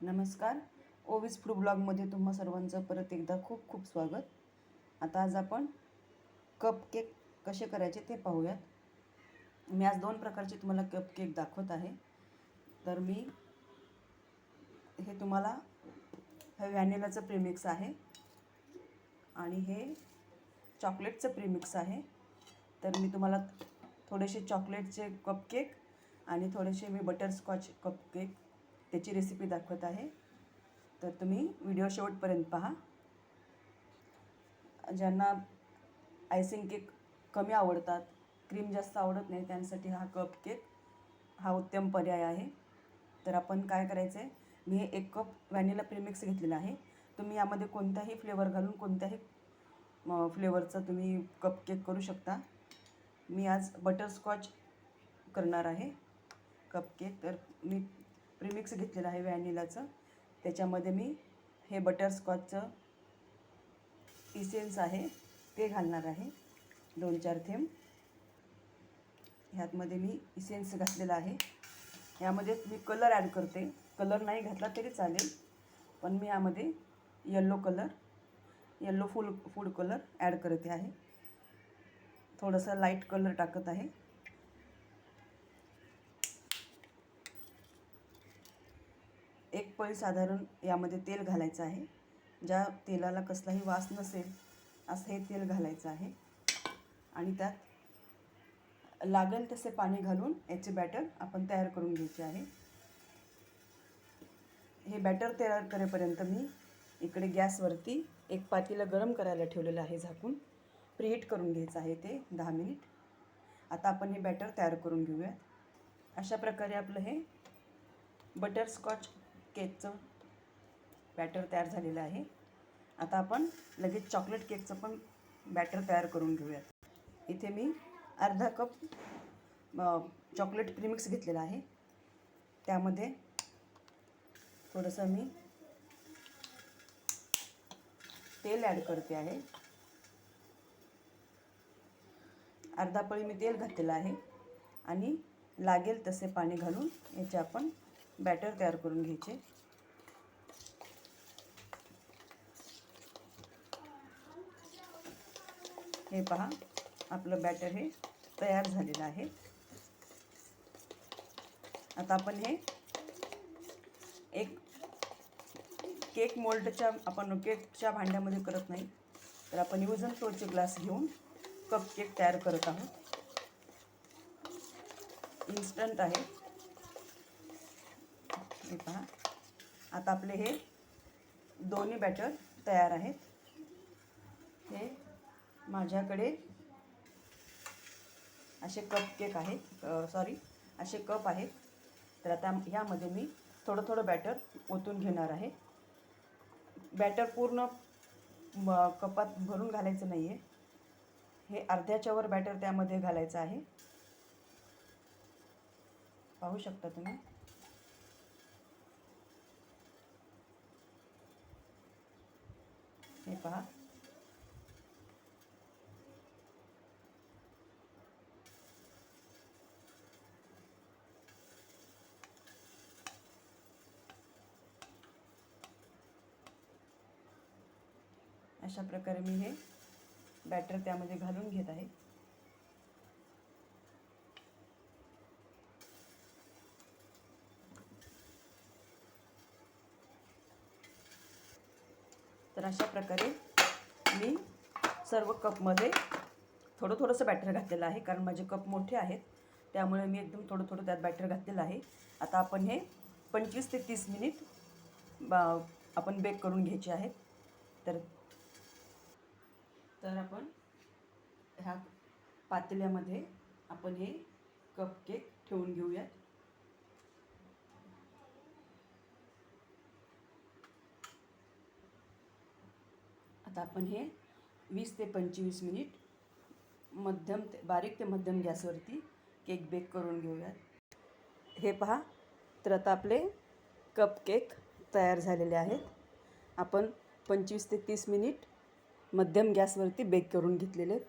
नमस्कार. ओवीज फूड ब्लॉगमध्ये तुम्हा सर्वांचं परत एकदा खूप खूप स्वागत. आता आज आपण कप केक कसे करायचे ते पाहूयात. मी आज दोन प्रकारचे तुम्हाला कप केक दाखवत आहे. तर मी हे तुम्हाला व्हॅनिलाचं प्रीमिक्स आहे आणि हे चॉकलेटचं प्रीमिक्स आहे. तर मी तुम्हाला थोडेसे चॉकलेटचे कप केक आणि थोडेसे मी बटरस्कॉच कप केक त्याची रेसिपी दाखवत आहे. तर तुम्ही व्हिडिओ शेवटपर्यंत पहा. ज्यांना आयसिंग केक कमी आवडतात, क्रीम जास्त आवडत नाही, त्यांसाठी हा कप केक हा उत्तम पर्याय आहे. तर आपण काय करायचं आहे, मी हे 1 कप व्हॅनिला प्रीमिक्स घेतलेला आहे. तुम्ही यामध्ये कोणताही फ्लेवर घालून कोणत्याही फ्लेवरचा तुम्ही कप केक करू शकता. मी आज बटरस्कॉच करणार आहे कप केक. तर मी प्रीमिक्स घेतलेलं आहे व्हॅनिलाचं. त्याच्यामध्ये मी हे बटरस्कॉचचं इसेन्स आहे ते घालणार आहे, 2-4 थेंब. ह्यातमध्ये मी इसेन्स घातलेला आहे. यामध्ये मी कलर ॲड करते. कलर नाही घातला तरी चालेल, पण मी यामध्ये येल्लो फूड कलर ॲड करते आहे. थोडंसं लाईट कलर टाकत आहे. एक पळी साधारण यामध्ये तेल घालायचं आहे. ज्या तेलाला कसलाही वास नसेल असं हे तेल घालायचं आहे आणि त्यात लागेल तसे पाणी घालून याचे बॅटर आपण तयार करून घ्यायचे आहे. हे बॅटर तयार करेपर्यंत मी इकडे गॅसवरती एक पातेलं गरम करायला ठेवलेलं आहे झाकून. प्रीहीट करून घ्यायचं आहे ते 10 मिनिट. आता आपण हे बॅटर तयार करून घेऊया. अशा प्रकारे आपलं हे बटरस्कॉच केकचं बॅटर तयार झालेलं आहे. आता आपण लगेच चॉकलेट केकचं पण बॅटर तयार करून घेऊयात. इथे मी अर्धा कप चॉकलेट प्रीमिक्स घेतलेला आहे. त्यामध्ये थोडंसं मी तेल ॲड करते आहे. अर्धा पळी मी तेल घातलेलं आहे आणि लागेल तसे पाणी घालून याचे आपण बॅटर तयार करून घ्यायचे. हे पहा, आपलं बॅटर हे तयार झालेलं आहे. आता आपण हे एक केक मोल्डच्या आपण केकच्या भांड्यामध्ये करत नाही, तर आपण यूज अँड थ्रोचे ग्लास घेऊन कप केक तयार करत आहोत. इन्स्टंट आहे. हे पहा, आता आपले हे दोन्ही बॅटर तयार आहेत. हे माझ्याकडे असे कप केक आहेत, असे कप आहेत. तर आता ह्यामध्ये मी थोडं थोडं बॅटर ओतून घेणार आहे. बॅटर पूर्ण कपात भरून घालायचं नाही आहे. हे अर्ध्याच्या वर बॅटर त्यामध्ये घालायचं आहे. पाहू शकता तुम्ही. हे पहा, अशा प्रकारे मी हे बॅटर त्यामध्ये घालून घेत आहे. तर अशा प्रकारे मी सर्व कपमध्ये थोडं थोडंसं बॅटर घातलेलं आहे, कारण माझे कप मोठे आहेत, त्यामुळे मी एकदम थोडं थोडं त्यात बॅटर घातलेलं आहे. आता आपण हे 25 ते 30 मिनिट आपण बेक करून घ्यायचे आहेत. तर आपण ह्या पातेल्यामध्ये आपण हे कप केक ठेवून घेऊयात. आता आपण हे 20 ते 25 मिनिट बारीक ते मध्यम गॅसवरती केक बेक करून घेऊयात. हे पहा, तर आता आपले कप केक तयार झालेले आहेत. आपण 25 ते 30 मिनिट मध्यम गॅसवरती बेक करून घेतलेले आहेत.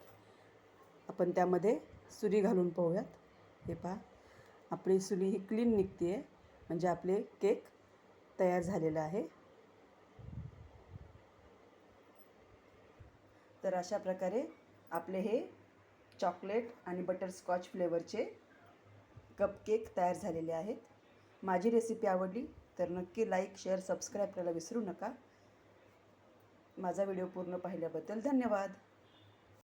आपण त्यामध्ये सुरी घालून पाहूयात. हे पहा, आपली सुरी ही क्लीन निघते आहे, म्हणजे आपले केक तयार झालेलं आहे. तर अशा प्रकारे आपले हे चॉकलेट आणि बटरस्कॉच फ्लेवरचे कपकेक तयार झालेले आहेत. माझी रेसिपी आवडली तर नक्की लाईक, शेअर, सबस्क्राईब करायला विसरू नका. माझा व्हिडिओ पूर्ण पाहिल्याबद्दल धन्यवाद.